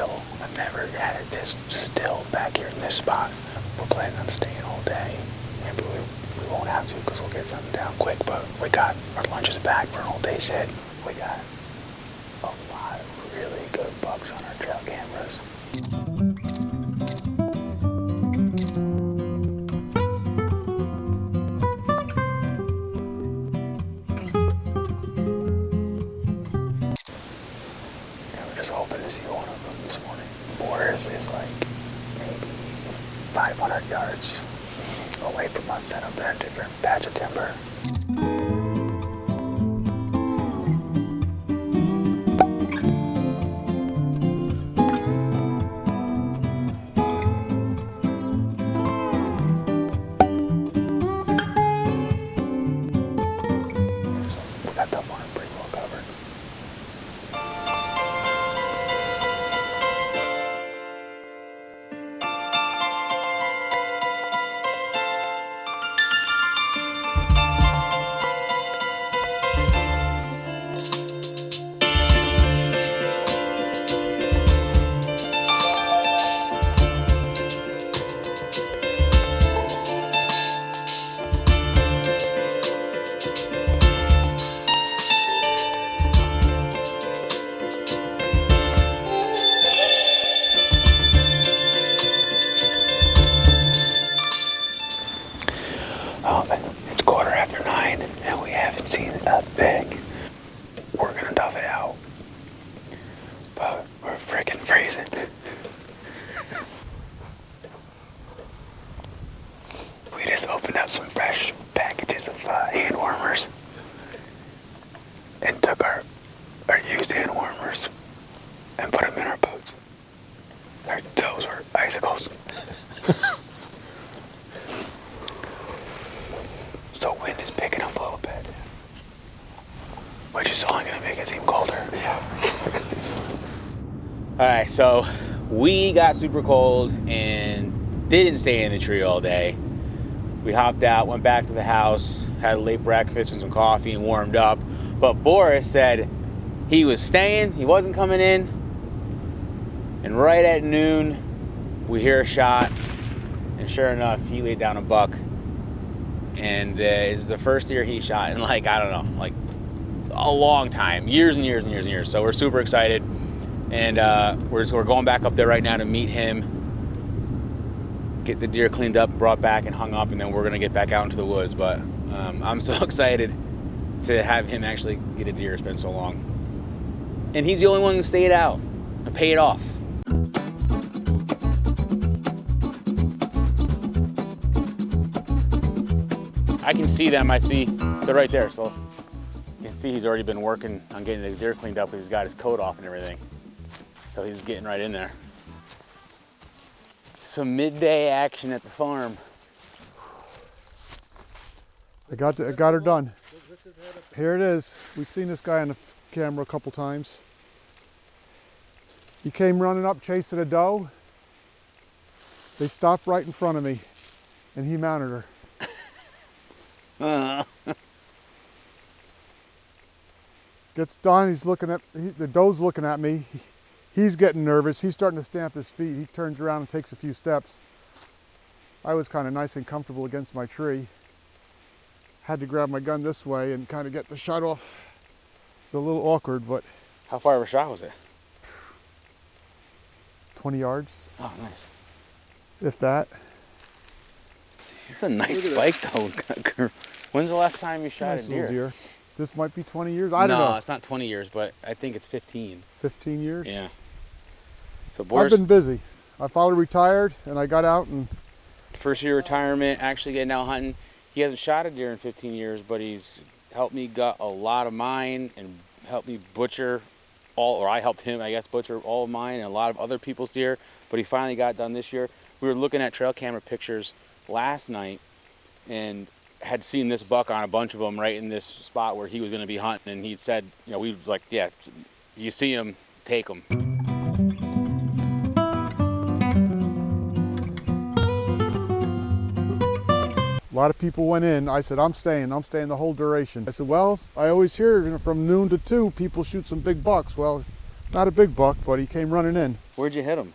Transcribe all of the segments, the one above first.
still. I've never had it this still back here in this spot. We're planning on staying all day. Maybe we won't have to because we'll get something down quick, but we got our lunches back for an all day sit. We got a lot of really good bucks on our trail cameras. Hoping to see one of them this morning. Boris is like maybe 500 yards away from us, set up in a different patch of timber. So we got that farm pretty well covered. It's 9:15 and we haven't seen a thing. We're gonna tough it out, but we're freaking freezing. We just opened up some fresh packages of hand warmers and took our used hand warmers and put them in our boots. Our toes were icicles. So wind is picking up a little bit, which is only going to make it seem colder. Yeah. All right, so we got super cold and didn't stay in the tree all day. We hopped out, went back to the house, had a late breakfast and some coffee and warmed up. But Boris said he was staying, he wasn't coming in. And right at noon, we hear a shot. And sure enough, he laid down a buck. And it's the first deer he shot in like, I don't know, like a long time, years and years and years and years. So we're super excited. And we're going back up there right now to meet him, get the deer cleaned up, brought back and hung up, and then we're gonna get back out into the woods. But I'm so excited to have him actually get a deer. It's been so long. And he's the only one who stayed out and paid off. I can see them, they're right there, so you can see he's already been working on getting the deer cleaned up because he's got his coat off and everything. So he's getting right in there. Some midday action at the farm. I got her done. Here it is. We've seen this guy on the camera a couple times. He came running up chasing a doe. They stopped right in front of me and he mounted her. Gets done, he's looking at, the doe's looking at me. He's getting nervous. He's starting to stamp his feet. He turns around and takes a few steps. I was kind of nice and comfortable against my tree. Had to grab my gun this way and kind of get the shot off. It's a little awkward, but... How far of a shot was it? 20 yards. Oh, nice. If that. It's a nice spike though. When's the last time you shot nice a deer? Little deer? This might be 20 years. I don't know. No, it's not 20 years, but I think it's 15. 15 years? Yeah. So Boris, I've been busy. I finally retired and I got out and... First year retirement, actually getting out hunting. He hasn't shot a deer in 15 years, but he's helped me gut a lot of mine and helped me butcher I helped him, I guess, butcher all of mine and a lot of other people's deer. But he finally got done this year. We were looking at trail camera pictures last night and had seen this buck on a bunch of them right in this spot where he was going to be hunting, and he said, you know, we was like, yeah, you see him, take him. A lot of people went in. I said, I'm staying the whole duration. I said, well, I always hear from noon to 2 people shoot some big bucks. Well, not a big buck, but he came running in. Where'd you hit him?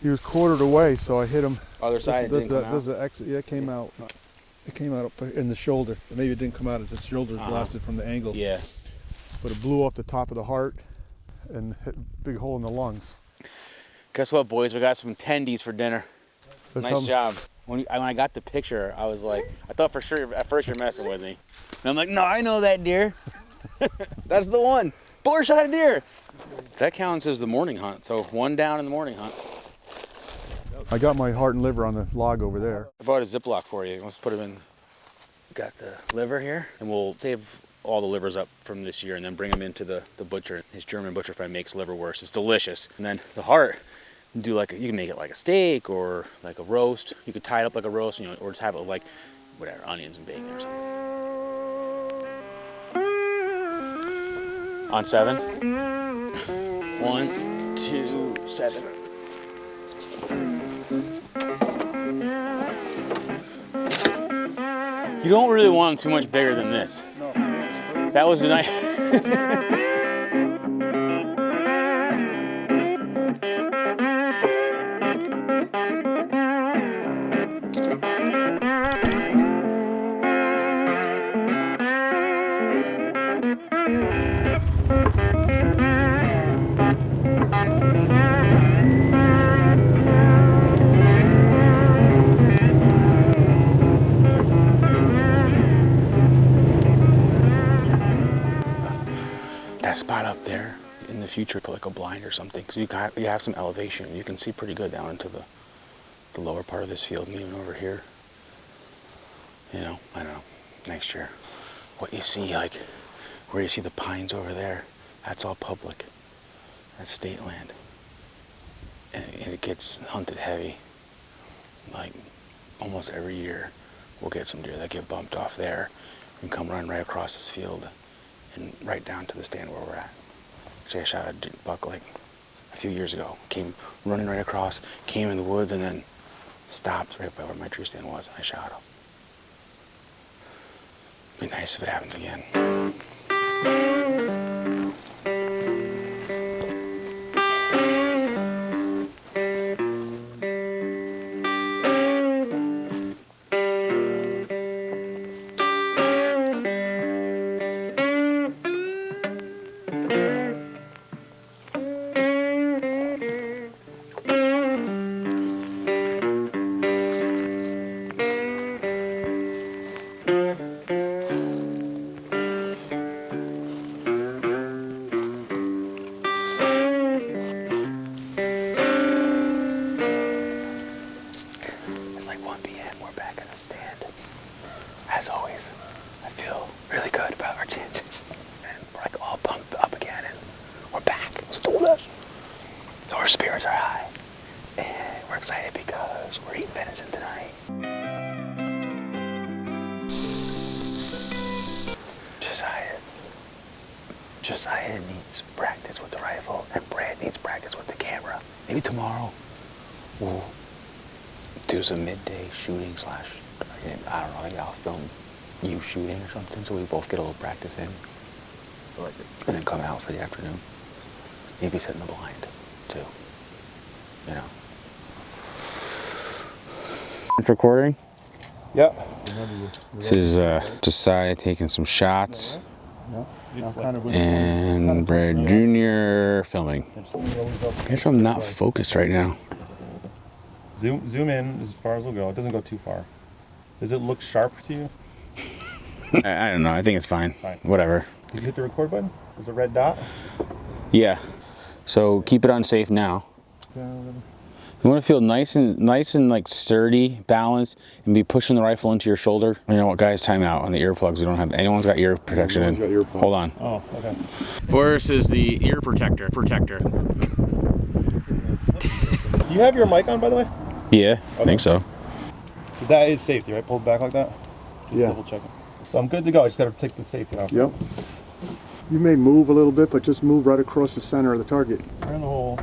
He was quartered away, so I hit him. Other side. This is an exit. Yeah, it came out. It came out up in the shoulder. Maybe it didn't come out as the shoulder blasted from the angle. Yeah. But it blew off the top of the heart and hit a big hole in the lungs. Guess what, boys? We got some tendies for dinner. Nice job. When I got the picture, I was like, I thought for sure at first you're messing with me. And I'm like, no, I know that deer. That's the one. Boris shot a deer. That counts as the morning hunt. So 1 down in the morning hunt. I got my heart and liver on the log over there. I bought a Ziploc for you. Let's put them in. Got the liver here, and we'll save all the livers up from this year and then bring them into the butcher. His German butcher friend makes liverwurst. It's delicious. And then the heart, do like you can make it like a steak or like a roast. You could tie it up like a roast, you know, or just have it like whatever, onions and bacon or something. On 7. 1, 2, 7. You don't really want them too much bigger than this. No. That was a nice. Spot up there in the future, put like a blind or something, so you have some elevation. You can see pretty good down into the lower part of this field and even over here. You know, I don't know, next year. What you see, like where you see the pines over there, that's all public. That's state land. And it gets hunted heavy. Like almost every year we'll get some deer that get bumped off there and come run right across this field and right down to the stand where we're at. Actually, I shot a buck like a few years ago. Came running right across, came in the woods, and then stopped right by where my tree stand was, and I shot him. It'd be nice if it happens again. As always, I feel really good about our chances. And we're like all pumped up again and we're back. Let's do this. So our spirits are high. And we're excited because we're eating venison tonight. Josiah needs practice with the rifle and Brad needs practice with the camera. Maybe tomorrow we'll do some midday shooting / I don't know, maybe I'll film you shooting or something so we both get a little practice in. And then come out for the afternoon. Maybe sit in the blind, too. You know. It's recording? Yep. This is Josiah taking some shots. And Brad Jr. filming. I guess I'm not focused right now. Zoom in as far as we'll go. It doesn't go too far. Does it look sharp to you? I don't know. I think it's fine. Whatever. Did you hit the record button? There's a red dot? Yeah. So keep it on safe now. You want to feel nice and like sturdy, balanced, and be pushing the rifle into your shoulder. You know what, guys? Time out on the earplugs. We don't have anyone's got ear protection in. Hold on. Oh, okay. Boris is the ear protector. Do you have your mic on, by the way? Yeah, I think so. So that is safety, right? Pulled back like that? Just Yeah. double checking. So I'm good to go. I just got to take the safety off. Yep. You may move a little bit, but just move right across the center of the target. Turn the hole.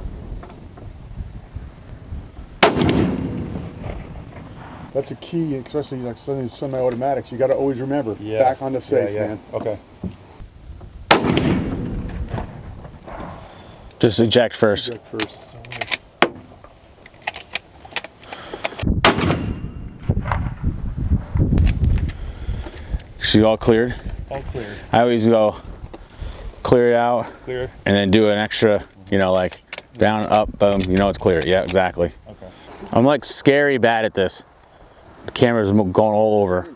That's a key, especially like some of these semi-automatics. You got to always remember, back on the safe, man. Okay. Just eject first. Eject first. She's all cleared? All cleared. I always go clear it out, Clear. and then do an extra, you know, like down, up, boom, you know it's clear. Yeah, exactly. Okay. I'm like scary bad at this. The camera's going all over.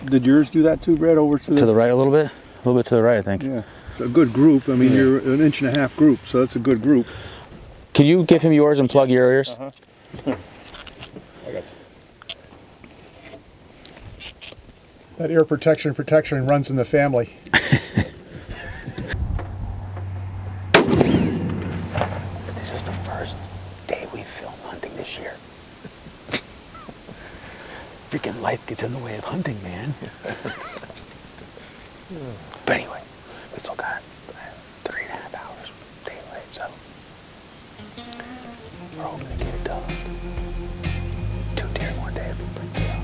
Did yours do that too, Brett? Over To the right a little bit to the right, I think. Yeah, it's a good group. I mean, you're an 1.5-inch group, so that's a good group. Can you give him yours and plug your ears? I got That ear protection runs in the family. This is the first day we filmed hunting this year. Freaking life gets in the way of hunting, man. But anyway, we still got 3.5 hours daylight, so we're hoping to get it done. 2 deer more day would be pretty close.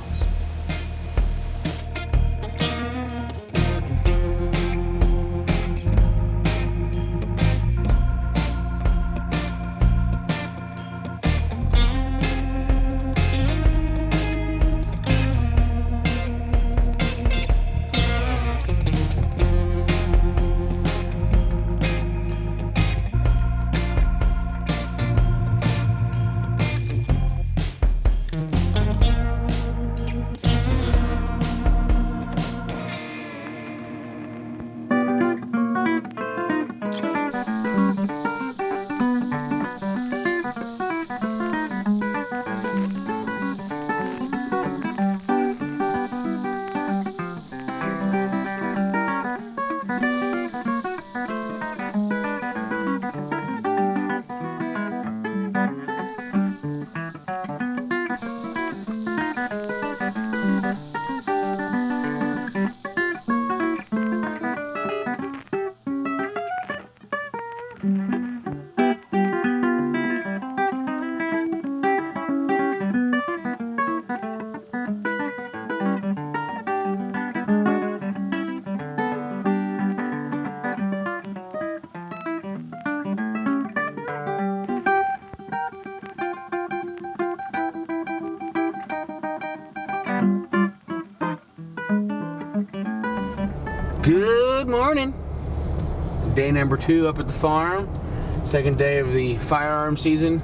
Good morning. Day number 2 up at the farm. Second day of the firearm season.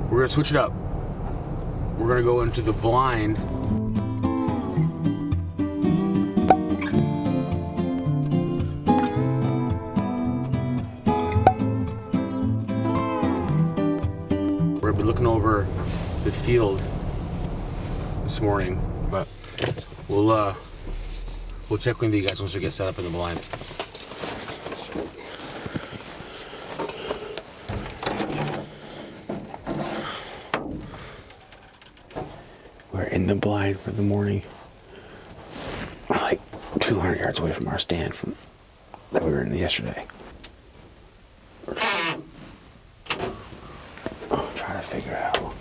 We're gonna switch it up. We're gonna go into the blind. We're gonna be looking over the field this morning, but we'll check with you guys once we get set up in the blind. We're in the blind for the morning. We're like 200 yards away from our stand that we were in yesterday. I'm trying to figure out.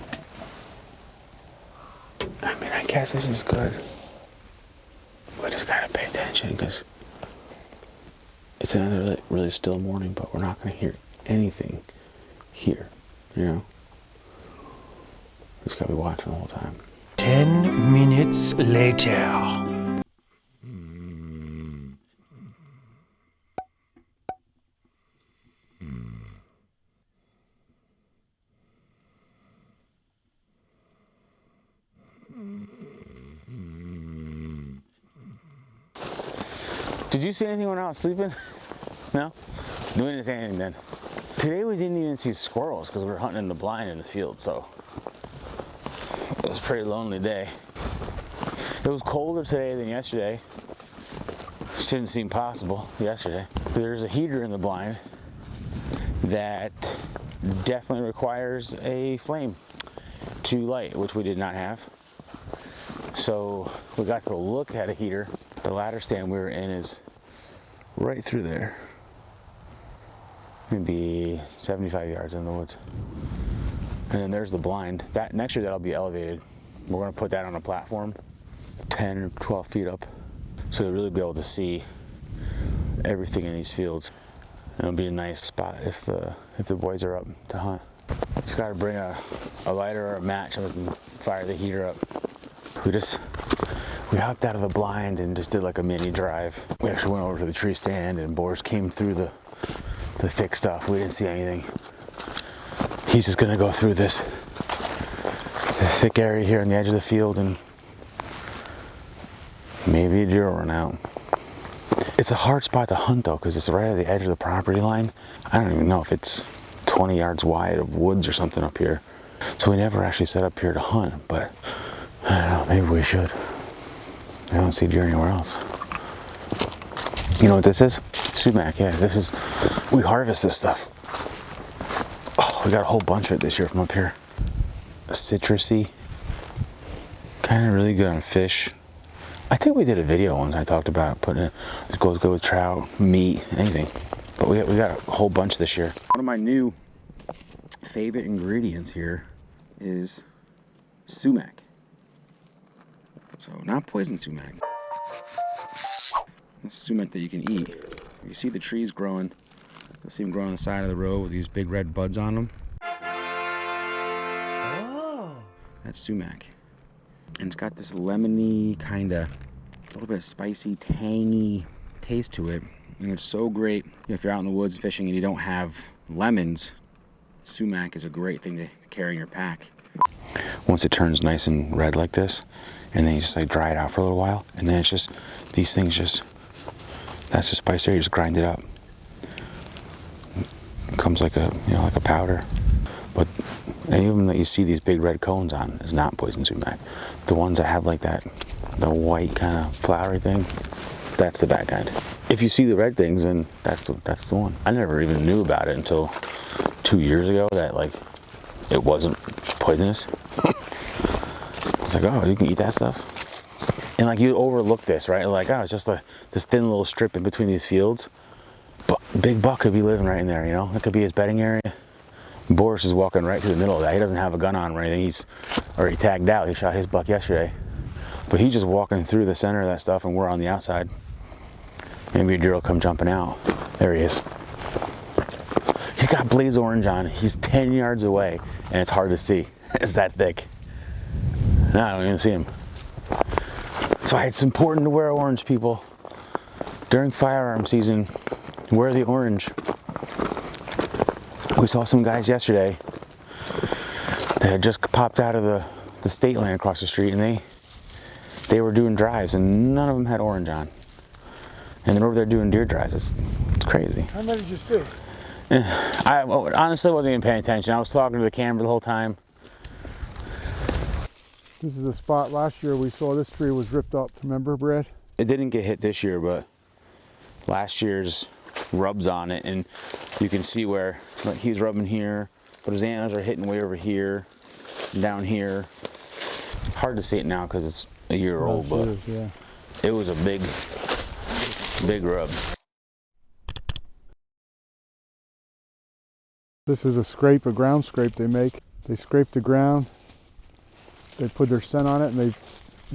I mean, I guess this is good. We just gotta pay attention because it's another really still morning, but we're not gonna hear anything here, you know? We just gotta be watching the whole time. 10 minutes later. Did you see anything when I was sleeping? No? We didn't see anything then. Today we didn't even see squirrels because we were hunting in the blind in the field, so it was a pretty lonely day. It was colder today than yesterday, which didn't seem possible yesterday. There's a heater in the blind that definitely requires a flame to light, which we did not have. So we got to go look at a heater. The ladder stand we were in is right through there. Maybe 75 yards in the woods. And then there's the blind. That next year that'll be elevated. We're gonna put that on a platform 10 or 12 feet up. So you'll really be able to see everything in these fields. It'll be a nice spot if the boys are up to hunt. Just gotta bring a lighter or a match and we can fire the heater up. We hopped out of the blind and just did like a mini drive. We actually went over to the tree stand and Boris came through the thick stuff. We didn't see anything. He's just gonna go through the thick area here on the edge of the field and maybe a deer will run out. It's a hard spot to hunt though, because it's right at the edge of the property line. I don't even know if it's 20 yards wide of woods or something up here. So we never actually set up here to hunt, but I don't know, maybe we should. I don't see deer anywhere else. You know what this is? Sumac, yeah, we harvest this stuff. Oh, we got a whole bunch of it this year from up here. Citrusy, kind of really good on fish. I think we did a video once I talked about putting it, go with trout, meat, anything. But we got a whole bunch this year. One of my new favorite ingredients here is sumac. So not poison sumac. It's sumac that you can eat. You see the trees growing. You'll see them growing on the side of the road with these big red buds on them. Oh. That's sumac. And it's got this lemony kind of, a little bit of spicy, tangy taste to it. And it's so great if you're out in the woods fishing and you don't have lemons. Sumac is a great thing to carry in your pack. Once it turns nice and red like this, and then you just like dry it out for a little while, and then it's just, these things just, that's the spice there, you just grind it up. It comes like a, you know, like a powder. But any of them that you see these big red cones on is not poison sumac. The ones that have like that, the white kind of flowery thing, that's the bad kind. If you see the red things, then that's the one. I never even knew about it until 2 years ago that like it wasn't poisonous. It's like, oh, you can eat that stuff. And like you overlook this, right? Like, oh, it's just this thin little strip in between these fields. But big buck could be living right in there, you know? It could be his bedding area. Boris is walking right through the middle of that. He doesn't have a gun on or anything. He's already tagged out. He shot his buck yesterday. But he's just walking through the center of that stuff and we're on the outside. Maybe a deer will come jumping out. There he is. He's got blaze orange on. He's 10 yards away and it's hard to see. It's that thick. No, I don't even see him. That's why it's important to wear orange, people. During firearm season, wear the orange. We saw some guys yesterday that had just popped out of the state line across the street, and they were doing drives, and none of them had orange on. And they're over there doing deer drives. It's crazy. How many did you see? I honestly wasn't even paying attention. I was talking to the camera the whole time. This is a spot last year we saw this tree was ripped up. Remember, Brad? It didn't get hit this year, but last year's rubs on it, and you can see where like he's rubbing here, but his antlers are hitting way over here, down here. Hard to see it now because it's a year old, but yeah. It was a big rub. This is a ground scrape they make. They scrape the ground, they put their scent on it, and they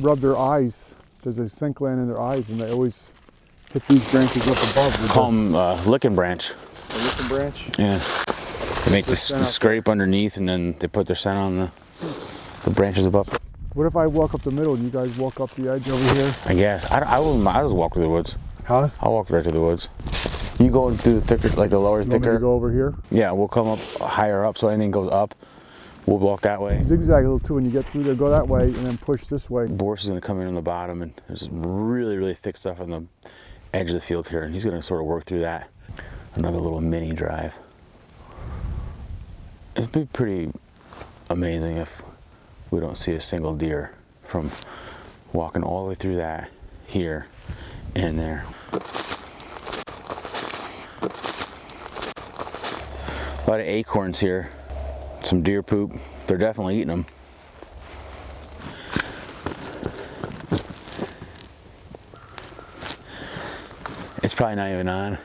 rub their eyes. There's a scent gland in their eyes, and they always hit these branches up above. Call them licking branch. A licking branch? Yeah. They make the scrape underneath, and then they put their scent on the branches above. What if I walk up the middle and you guys walk up the edge over here? I guess. I'll just walk through the woods. Huh? I'll walk right through the woods. You go through the thicker, like the lower, thicker. Want me to go over here? Yeah, we'll come up higher up, so anything goes up. We'll walk that way. Zigzag a little too when you get through there. Go that way and then push this way. Boris is going to come in on the bottom, and there's really, really thick stuff on the edge of the field here, and he's going to sort of work through that. Another little mini drive. It'd be pretty amazing if we don't see a single deer from walking all the way through that here and there. A lot of acorns here. Some deer poop. They're definitely eating them. It's probably not even on.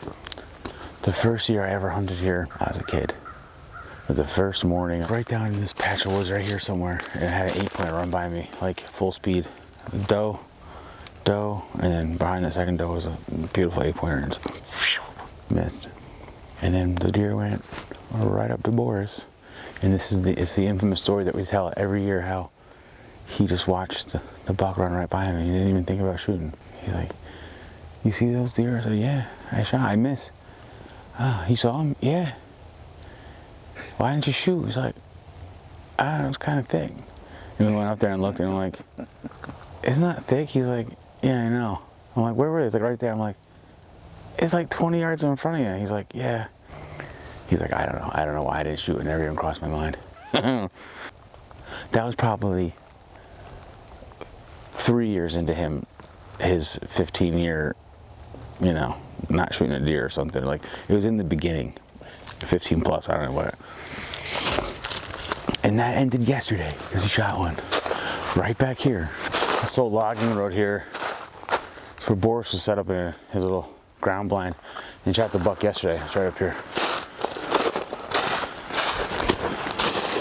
The first year I ever hunted here, I was a kid. The first morning, right down in this patch of woods right here somewhere, it had an 8-pointer run by me, like full speed. Doe, and then behind that second doe was a beautiful 8-pointer, and missed. And then the deer went right up to Boris. And it's the infamous story that we tell every year, how he just watched the buck run right by him and he didn't even think about shooting. He's like, you see those deer? I said, yeah, I missed. Ah, he saw him? Yeah. Why didn't you shoot? He's like, I don't know, it was kind of thick. And we went up there and looked and I'm like, isn't that thick? He's like, yeah, I know. I'm like, where were they? It's like right there. I'm like, it's like 20 yards in front of you. He's like, yeah. He's like, I don't know why I didn't shoot. It never even crossed my mind. That was probably 3 years into his 15-year, you know, not shooting a deer or something. Like, it was in the beginning, 15 plus, I don't know what. And that ended yesterday because he shot one right back here. This old logging road here, it's where Boris was set up in his little ground blind and shot the buck yesterday. It's right up here.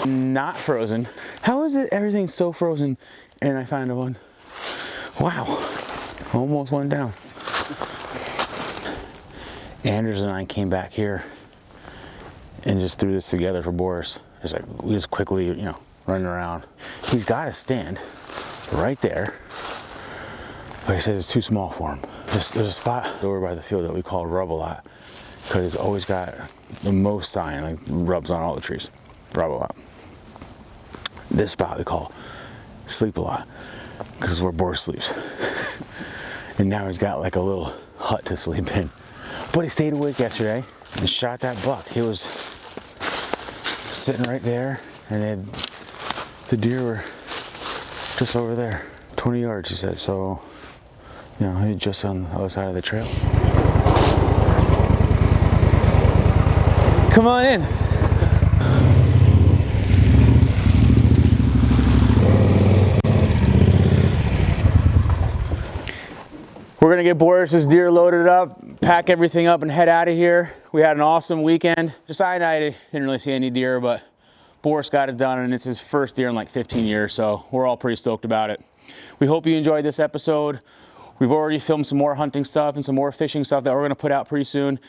Not frozen. How is it everything's so frozen and I found one? Wow, almost went down. Anders and I came back here and just threw this together for Boris. Just like, we just quickly, you know, running around. He's got a stand right there, but he says it's too small for him. There's a spot over by the field that we call rub a lot because it's always got the most sign, like rubs on all the trees. Rub a lot. This spot we call sleep a lot because it's where Boris sleeps. And now he's got like a little hut to sleep in. But he stayed awake yesterday and shot that buck. He was sitting right there and then the deer were just over there. 20 yards, he said. So, you know, he's just on the other side of the trail. Come on in. We're gonna get Boris's deer loaded up, pack everything up and head out of here. We had an awesome weekend. Josiah and I didn't really see any deer, but Boris got it done and it's his first deer in like 15 years, so we're all pretty stoked about it. We hope you enjoyed this episode. We've already filmed some more hunting stuff and some more fishing stuff that we're gonna put out pretty soon.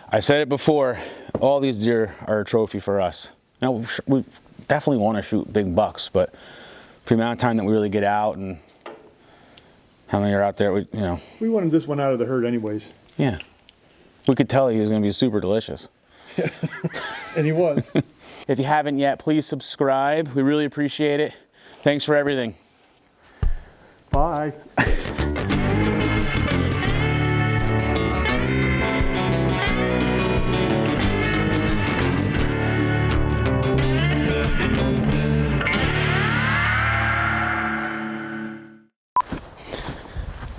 I said it before, all these deer are a trophy for us. Now, we definitely wanna shoot big bucks, but for the amount of time that we really get out and how many are out there, you know. We wanted this one out of the herd anyways. Yeah. We could tell he was going to be super delicious. And he was. If you haven't yet, please subscribe. We really appreciate it. Thanks for everything. Bye.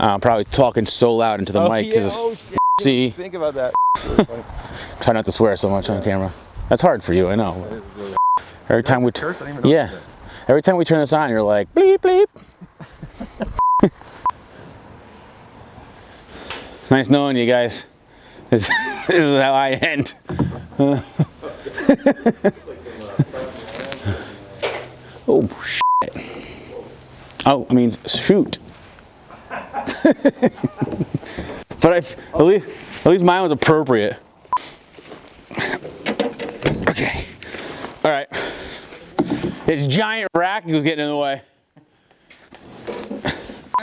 I'm probably talking so loud into the mic because see. Think about that. Try not to swear so much on camera. That's hard for you, I know. Really Every time we yeah. Every time we turn this on, you're like bleep bleep. Nice knowing you guys. This is how I end. Oh shit. Oh, I mean shoot. But at least mine was appropriate. Okay. All right. This giant rack was getting in the way.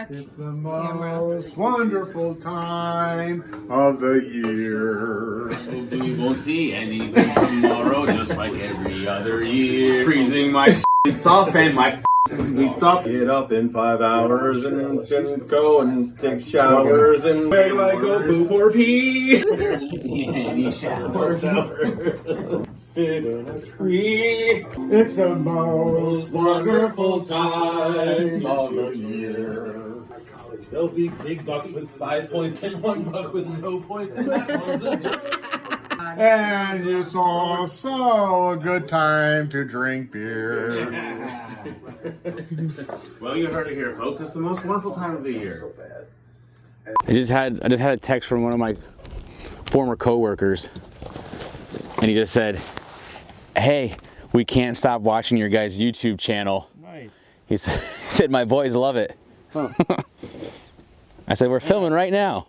It's the most wonderful time of the year. We won't see anything tomorrow, just like every other year. Freezing my off and my Get up in 5 hours and go and take showers and where do I go poop or pee? any showers. Sit in a tree. It's the most wonderful time of the year. There'll be big bucks with 5 points and 1 buck with no points and that one's a joke. And it's also a good time to drink beer. Well, you heard it here, folks. It's the most wonderful time of the year. I just had a text from one of my former coworkers, and he just said, "Hey, we can't stop watching your guys' YouTube channel." Nice. He said, "My boys love it." Huh. I said, "We're filming right now."